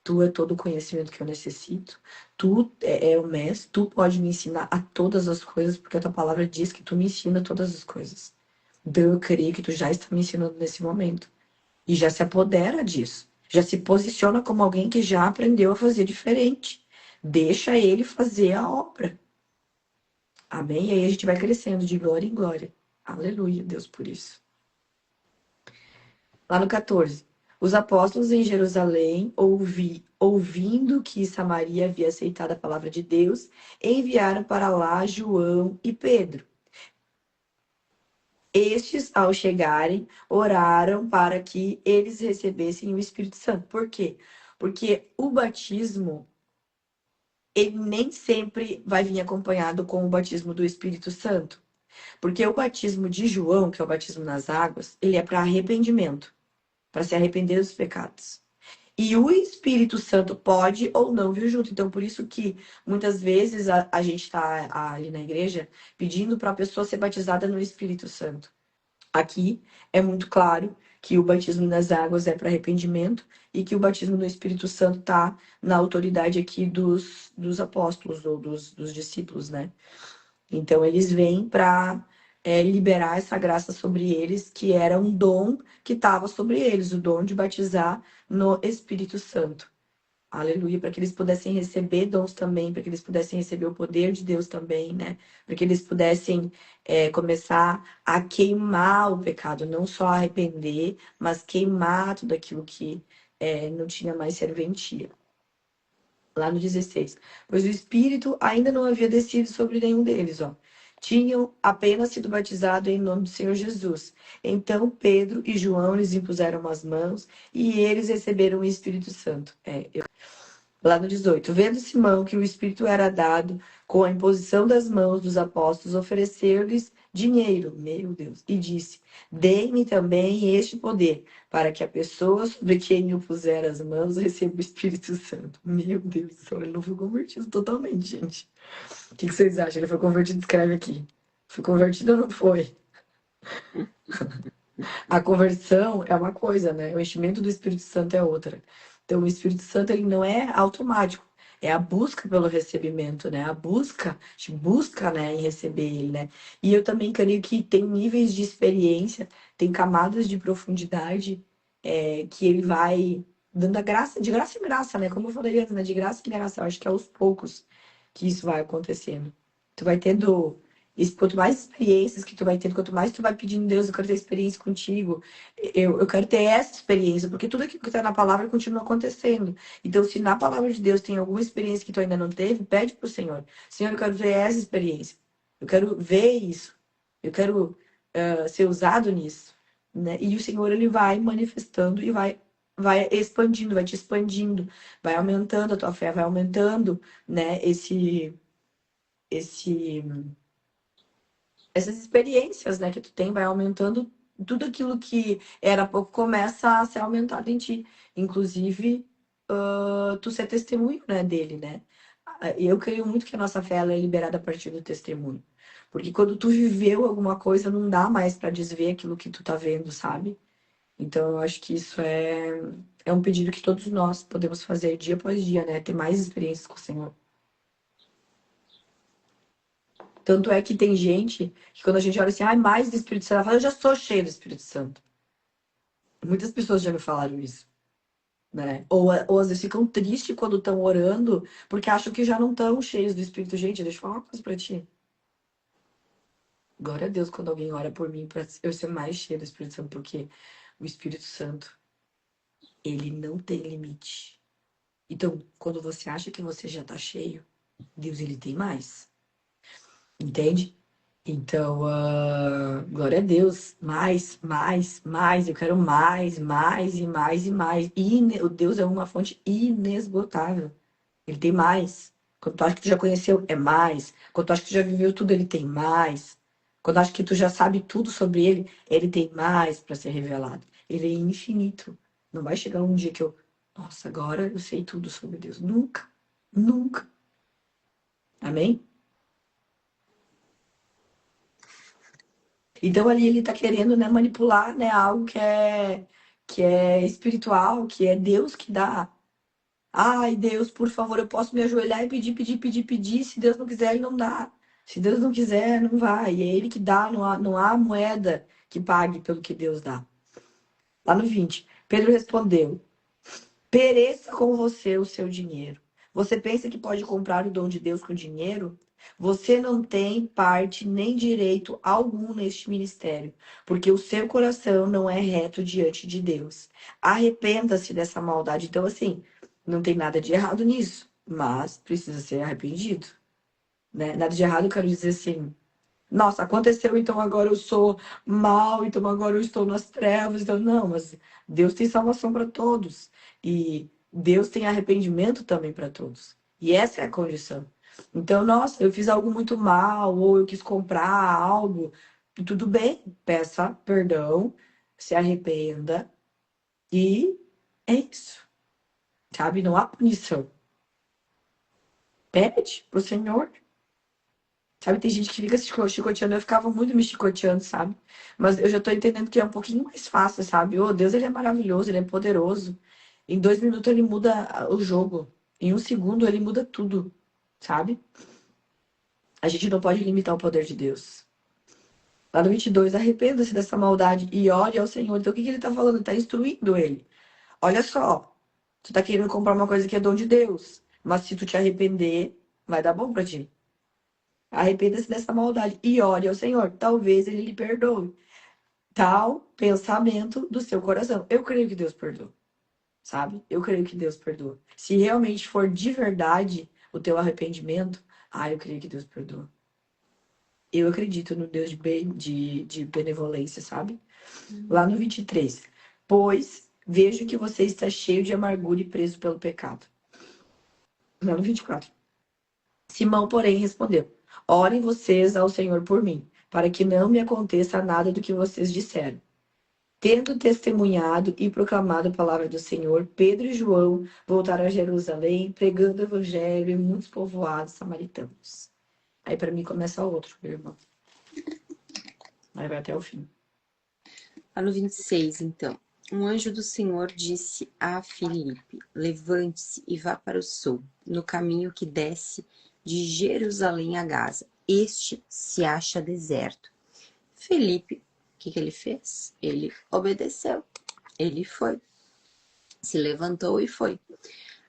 Tu é todo o conhecimento que eu necessito. Tu é o mestre, tu pode me ensinar a todas as coisas, porque a tua palavra diz que tu me ensina todas as coisas. Então eu creio que tu já está me ensinando nesse momento. E já se apodera disso. Já se posiciona como alguém que já aprendeu a fazer diferente. Deixa ele fazer a obra. Amém? E aí a gente vai crescendo de glória em glória. Aleluia, Deus, por isso. Lá no 14. Os apóstolos em Jerusalém, ouvindo que Samaria havia aceitado a palavra de Deus, enviaram para lá João e Pedro. Estes, ao chegarem, oraram para que eles recebessem o Espírito Santo. Por quê? Porque o batismo, ele nem sempre vai vir acompanhado com o batismo do Espírito Santo. Porque o batismo de João, que é o batismo nas águas, ele é para arrependimento, para se arrepender dos pecados. E o Espírito Santo pode ou não vir junto. Então, por isso que muitas vezes a gente está ali na igreja pedindo para a pessoa ser batizada no Espírito Santo. Aqui é muito claro que o batismo nas águas é para arrependimento e que o batismo no Espírito Santo está na autoridade aqui dos apóstolos ou dos discípulos, né? Então, eles vêm para liberar essa graça sobre eles, que era um dom que estava sobre eles, o dom de batizar no Espírito Santo. Aleluia, para que eles pudessem receber dons também, para que eles pudessem receber o poder de Deus também, né? Para que eles pudessem começar a queimar o pecado, não só arrepender, mas queimar tudo aquilo que não tinha mais serventia. Lá no 16. Pois o Espírito ainda não havia descido sobre nenhum deles, ó. Tinham apenas sido batizados em nome do Senhor Jesus. Então Pedro e João lhes impuseram as mãos e eles receberam o Espírito Santo. Lá no 18. Vendo Simão que o Espírito era dado com a imposição das mãos dos apóstolos, ofereceu-lhes dinheiro, meu Deus, e disse: dê-me também este poder, para que a pessoa sobre quem eu puser as mãos receba o Espírito Santo. Meu Deus do céu, ele não foi convertido totalmente, gente. O que vocês acham? Ele foi convertido? Escreve aqui. Foi convertido ou não foi? A conversão é uma coisa, né? O enchimento do Espírito Santo é outra. Então, o Espírito Santo ele não é automático. É a busca pelo recebimento, né? A gente busca, né, em receber ele, né? E eu também creio que tem níveis de experiência, tem camadas de profundidade que ele vai dando a graça, de graça em graça, né? Como eu falei antes, né? De graça em graça. Eu acho que é aos poucos que isso vai acontecendo. Tu vai tendo, quanto mais experiências que tu vai tendo, quanto mais tu vai pedindo, Deus, eu quero ter experiência contigo, eu quero ter essa experiência, porque tudo aquilo que tá na palavra continua acontecendo. Então, se na palavra de Deus tem alguma experiência que tu ainda não teve, pede pro Senhor. Senhor, eu quero ter essa experiência. Eu quero ver isso. Eu quero ser usado nisso, né? E o Senhor, ele vai manifestando e vai expandindo, vai te expandindo, vai aumentando a tua fé, vai aumentando, né, esse, essas experiências, né, que tu tem, vai aumentando tudo aquilo que era pouco começa a ser aumentado em ti, inclusive tu ser testemunho, né, dele, né? Eu creio muito que a nossa fé ela é liberada a partir do testemunho, porque quando tu viveu alguma coisa, não dá mais para desver aquilo que tu tá vendo, sabe? Então, eu acho que isso é um pedido que todos nós podemos fazer dia após dia, né? Ter mais experiências com o Senhor. Tanto é que tem gente que quando a gente olha assim, ai, mais do Espírito Santo, ela fala, eu já sou cheia do Espírito Santo. Muitas pessoas já me falaram isso, né? Ou às vezes ficam tristes quando estão orando, porque acham que já não estão cheios do Espírito. Gente, deixa eu falar uma coisa pra ti. Glória a Deus quando alguém ora por mim pra eu ser mais cheia do Espírito Santo, porque o Espírito Santo, ele não tem limite. Então, quando você acha que você já tá cheio, Deus, ele tem mais. Entende? Então, glória a Deus. Mais, mais, mais. Eu quero mais, mais e mais e mais. O Deus é uma fonte inesgotável. Ele tem mais. Quando tu acha que tu já conheceu, é mais. Quando tu acha que tu já viveu tudo, ele tem mais. Quando tu acha que tu já sabe tudo sobre ele tem mais para ser revelado. Ele é infinito. Não vai chegar um dia que nossa, agora eu sei tudo sobre Deus. Nunca. Nunca. Amém? Então ali ele está querendo, né, manipular, né, algo que é espiritual, que é Deus que dá. Ai, Deus, por favor, eu posso me ajoelhar e pedir, pedir, pedir, pedir. Se Deus não quiser, ele não dá. Se Deus não quiser, não vai. E é ele que dá, não há moeda que pague pelo que Deus dá. Lá no 20, Pedro respondeu: pereça com você o seu dinheiro. Você pensa que pode comprar o dom de Deus com dinheiro? Você não tem parte nem direito algum neste ministério, porque o seu coração não é reto diante de Deus. Arrependa-se dessa maldade. Então, assim, não tem nada de errado nisso, mas precisa ser arrependido, né? Nada de errado, eu quero dizer assim, nossa, aconteceu, então agora eu sou mal, então agora eu estou nas trevas. Então, não, mas Deus tem salvação para todos. E Deus tem arrependimento também para todos. E essa é a condição. Então, nossa, eu fiz algo muito mal, ou eu quis comprar algo. Tudo bem, peça perdão, se arrependa. E é isso, sabe? Não há punição. Pede pro Senhor. Sabe, tem gente que fica se chicoteando, eu ficava muito me chicoteando, sabe? Mas eu já tô entendendo que é um pouquinho mais fácil, sabe? Oh, Deus, ele é maravilhoso, ele é poderoso. Em 2 minutos ele muda o jogo. Em 1 segundo ele muda tudo, sabe? A gente não pode limitar o poder de Deus. Lá no 22, arrependa-se dessa maldade e ore ao Senhor. Então o que que ele tá falando? Ele tá instruindo ele. Olha só, tu tá querendo comprar uma coisa que é dom de Deus, mas se tu te arrepender, vai dar bom pra ti. Arrependa-se dessa maldade e ore ao Senhor. Talvez ele lhe perdoe. Tal pensamento do seu coração. Eu creio que Deus perdoa, sabe? Eu creio que Deus perdoa. Se realmente for de verdade o teu arrependimento, eu creio que Deus perdoa. Eu acredito no Deus de benevolência, sabe? Lá no 23. Pois vejo que você está cheio de amargura e preso pelo pecado. Lá no 24. Simão, porém, respondeu: orem vocês ao Senhor por mim, para que não me aconteça nada do que vocês disseram. Tendo testemunhado e proclamado a palavra do Senhor, Pedro e João voltaram a Jerusalém, pregando o evangelho em muitos povoados samaritanos. Aí para mim começa outro, meu irmão. Aí vai até o fim. Lá no 26, então. Um anjo do Senhor disse a Filipe: levante-se e vá para o sul, no caminho que desce de Jerusalém a Gaza. Este se acha deserto. Filipe, o que ele fez? Ele obedeceu. Ele foi. Se levantou e foi.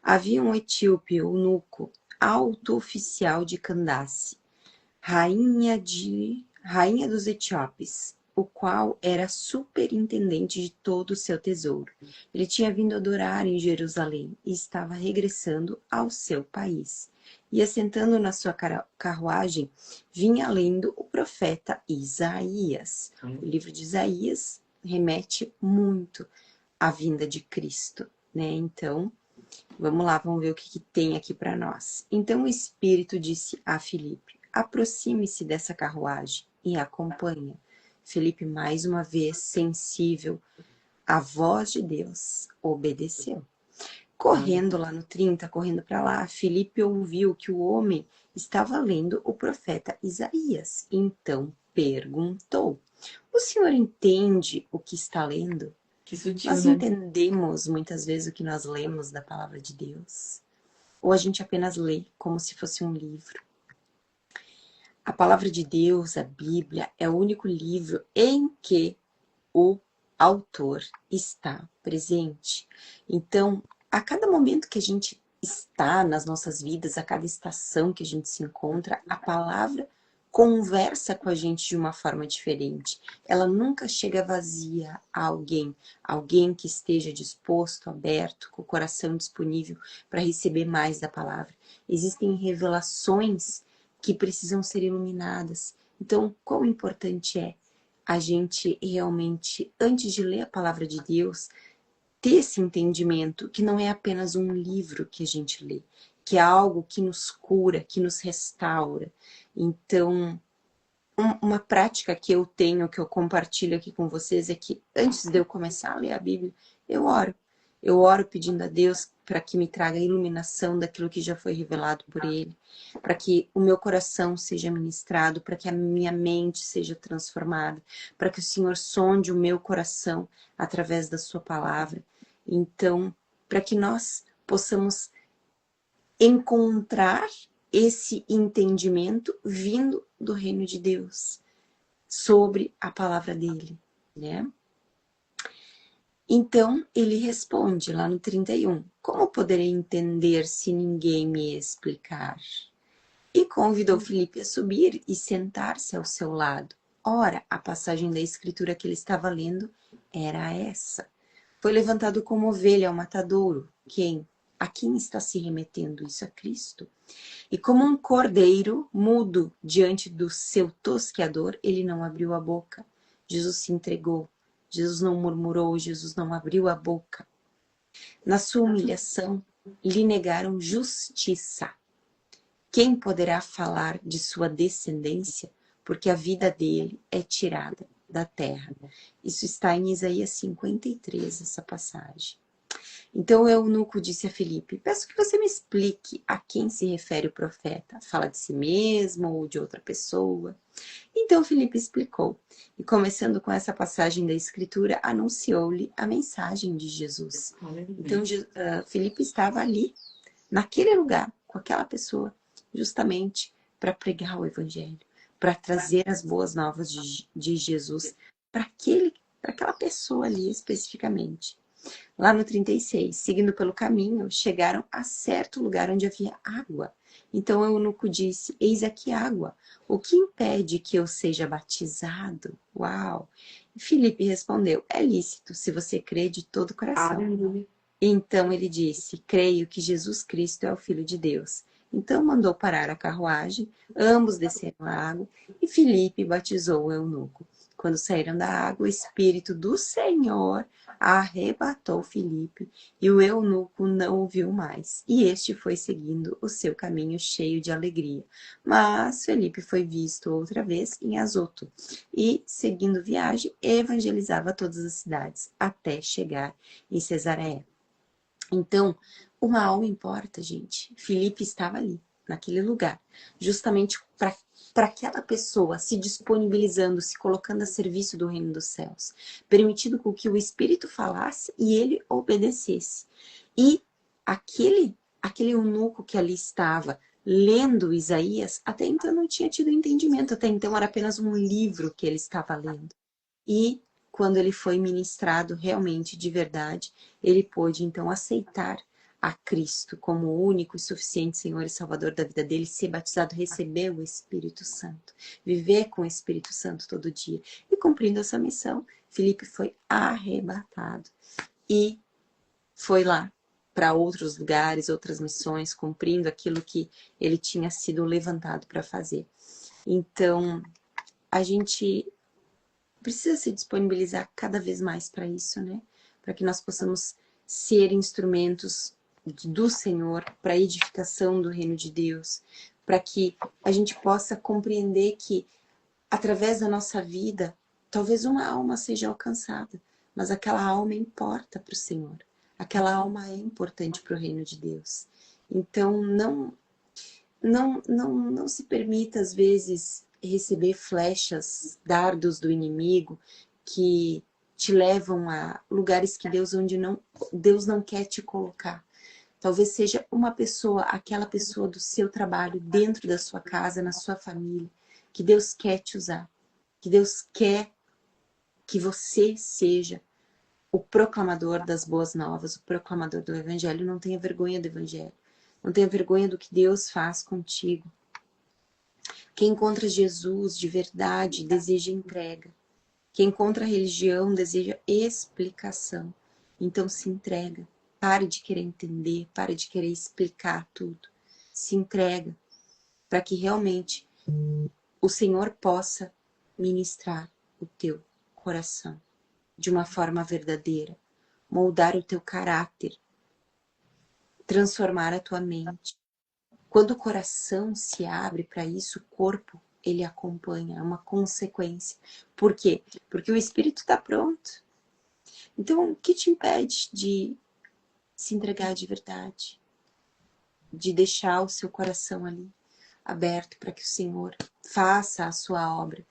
Havia um etíope, eunuco, alto oficial de Candace, rainha dos etíopes, o qual era superintendente de todo o seu tesouro. Ele tinha vindo adorar em Jerusalém e estava regressando ao seu país. E assentando na sua carruagem, vinha lendo o profeta Isaías. O livro de Isaías remete muito à vinda de Cristo, né? Então, vamos lá, vamos ver o que tem aqui para nós. Então o Espírito disse a Filipe: aproxime-se dessa carruagem e acompanha. Filipe, mais uma vez, sensível à voz de Deus, obedeceu. Correndo lá no 30, correndo para lá, Filipe ouviu que o homem estava lendo o profeta Isaías. Então perguntou: o senhor entende o que está lendo? Que sutil, Nós né? entendemos muitas vezes o que nós lemos da palavra de Deus, ou a gente apenas lê como se fosse um livro. A palavra de Deus, a Bíblia, é o único livro em que o autor está presente. Então, a cada momento que a gente está nas nossas vidas, a cada estação que a gente se encontra, a palavra conversa com a gente de uma forma diferente. Ela nunca chega vazia a alguém que esteja disposto, aberto, com o coração disponível para receber mais da palavra. Existem revelações que precisam ser iluminadas. Então, quão importante é a gente realmente, antes de ler a palavra de Deus, ter esse entendimento que não é apenas um livro que a gente lê, que é algo que nos cura, que nos restaura. Então, uma prática que eu tenho, que eu compartilho aqui com vocês, é que antes de eu começar a ler a Bíblia, eu oro. Eu oro pedindo a Deus para que me traga a iluminação daquilo que já foi revelado por Ele, para que o meu coração seja ministrado, para que a minha mente seja transformada, para que o Senhor sonde o meu coração através da Sua palavra. Então, para que nós possamos encontrar esse entendimento vindo do reino de Deus sobre a palavra dele, né? Então, ele responde lá no 31, como poderei entender se ninguém me explicar? E convidou Filipe a subir e sentar-se ao seu lado. Ora, a passagem da escritura que ele estava lendo era essa. Foi levantado como ovelha ao matadouro. A quem está se remetendo isso? A Cristo. E como um cordeiro mudo diante do seu tosqueador, ele não abriu a boca. Jesus se entregou. Jesus não murmurou, Jesus não abriu a boca. Na sua humilhação, lhe negaram justiça. Quem poderá falar de sua descendência? Porque a vida dele é tirada da terra. Isso está em Isaías 53, essa passagem. Então o eunuco disse a Filipe: peço que você me explique a quem se refere o profeta. Fala de si mesmo ou de outra pessoa? Então Filipe explicou. E começando com essa passagem da escritura, anunciou-lhe a mensagem de Jesus. Então Filipe estava ali, naquele lugar, com aquela pessoa, justamente para pregar o evangelho, para trazer as boas novas de Jesus para aquela pessoa ali especificamente. Lá no 36, seguindo pelo caminho, chegaram a certo lugar onde havia água. Então o eunuco disse: eis aqui água. O que impede que eu seja batizado? Uau! E Filipe respondeu: é lícito, se você crê de todo o coração. Aleluia. Então ele disse: creio que Jesus Cristo é o Filho de Deus. Então mandou parar a carruagem, ambos desceram a água e Filipe batizou o eunuco. Quando saíram da água, o Espírito do Senhor arrebatou Filipe e o eunuco não o viu mais. E este foi seguindo o seu caminho cheio de alegria. Mas Filipe foi visto outra vez em Azoto e, seguindo viagem, evangelizava todas as cidades até chegar em Cesareia. Então, uma alma importa, gente. Filipe estava ali, naquele lugar, justamente para aquela pessoa se disponibilizando, se colocando a serviço do reino dos céus, permitindo com que o Espírito falasse e ele obedecesse. E aquele eunuco que ali estava lendo Isaías, até então não tinha tido entendimento, até então era apenas um livro que ele estava lendo. E quando ele foi ministrado realmente de verdade, ele pôde então aceitar a Cristo como o único e suficiente Senhor e Salvador da vida dele, ser batizado, receber o Espírito Santo, viver com o Espírito Santo todo dia. E cumprindo essa missão, Filipe foi arrebatado e foi lá para outros lugares, outras missões, cumprindo aquilo que ele tinha sido levantado para fazer. Então, a gente precisa se disponibilizar cada vez mais para isso, né? Para que nós possamos ser instrumentos do Senhor para a edificação do reino de Deus, para que a gente possa compreender que através da nossa vida, talvez uma alma seja alcançada, mas aquela alma importa para o Senhor. Aquela alma é importante para o reino de Deus. Então, não se permita, às vezes, receber flechas, dardos do inimigo que te levam a lugares que Deus não quer te colocar. Talvez seja uma pessoa, aquela pessoa do seu trabalho, dentro da sua casa, na sua família, que Deus quer te usar, que Deus quer que você seja o proclamador das boas novas, o proclamador do Evangelho. Não tenha vergonha do Evangelho, não tenha vergonha do que Deus faz contigo. Quem encontra Jesus de verdade deseja entrega. Quem encontra religião deseja explicação. Então se entrega. Pare de querer entender, pare de querer explicar tudo. Se entrega para que realmente o Senhor possa ministrar o teu coração de uma forma verdadeira, moldar o teu caráter, transformar a tua mente. Quando o coração se abre para isso, o corpo, ele acompanha, é uma consequência. Por quê? Porque o espírito está pronto. Então, o que te impede de se entregar de verdade? De deixar o seu coração ali aberto para que o Senhor faça a sua obra.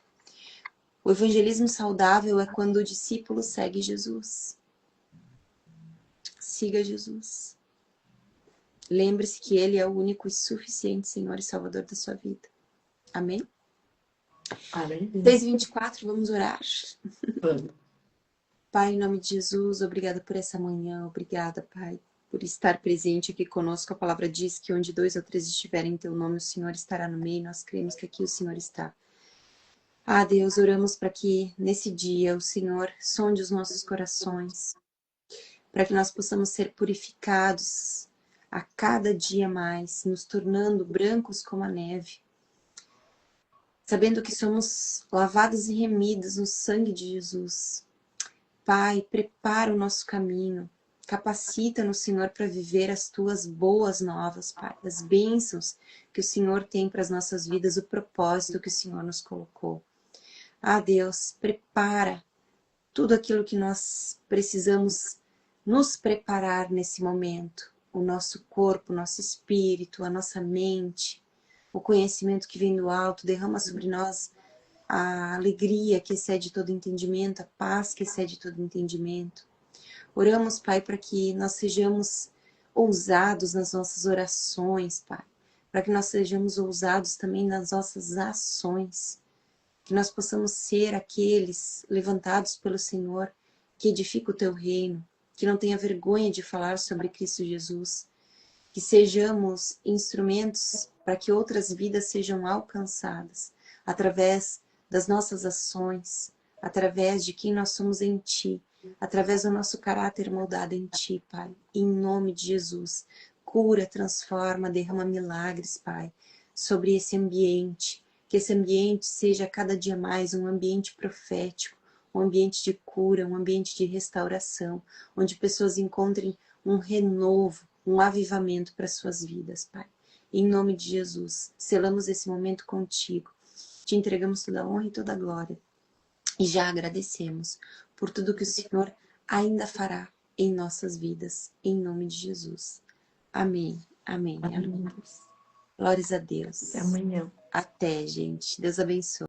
O evangelismo saudável é quando o discípulo segue Jesus. Siga Jesus. Lembre-se que Ele é o único e suficiente Senhor e Salvador da sua vida. Amém? Amém. 10h24, vamos orar. Vamos. Pai, em nome de Jesus, obrigada por essa manhã. Obrigada, Pai, por estar presente aqui conosco. A palavra diz que onde 2 ou 3 estiverem em teu nome, o Senhor estará no meio. Nós cremos que aqui o Senhor está. Ah, Deus, oramos para que nesse dia o Senhor sonde os nossos corações, para que nós possamos ser purificados a cada dia mais, nos tornando brancos como a neve, sabendo que somos lavados e remidos no sangue de Jesus. Pai, prepara o nosso caminho, capacita-nos, Senhor, para viver as tuas boas novas, Pai, as bênçãos que o Senhor tem para as nossas vidas, o propósito que o Senhor nos colocou. Ah, Deus, prepara tudo aquilo que nós precisamos nos preparar nesse momento. O nosso corpo, o nosso espírito, a nossa mente, o conhecimento que vem do alto, derrama sobre nós a alegria que excede todo entendimento, a paz que excede todo entendimento. Oramos, Pai, para que nós sejamos ousados nas nossas orações, Pai, para que nós sejamos ousados também nas nossas ações, que nós possamos ser aqueles levantados pelo Senhor que edifica o teu reino, que não tenha vergonha de falar sobre Cristo Jesus, que sejamos instrumentos para que outras vidas sejam alcançadas através das nossas ações, através de quem nós somos em Ti, através do nosso caráter moldado em Ti, Pai. Em nome de Jesus, cura, transforma, derrama milagres, Pai, sobre esse ambiente, que esse ambiente seja cada dia mais um ambiente profético, um ambiente de cura, um ambiente de restauração, onde pessoas encontrem um renovo, um avivamento para suas vidas, Pai. Em nome de Jesus, selamos esse momento contigo. Te entregamos toda a honra e toda a glória. E já agradecemos por tudo que o Senhor ainda fará em nossas vidas. Em nome de Jesus. Amém. Amém. Amém. Glórias a Deus. Até amanhã. Até, gente. Deus abençoe.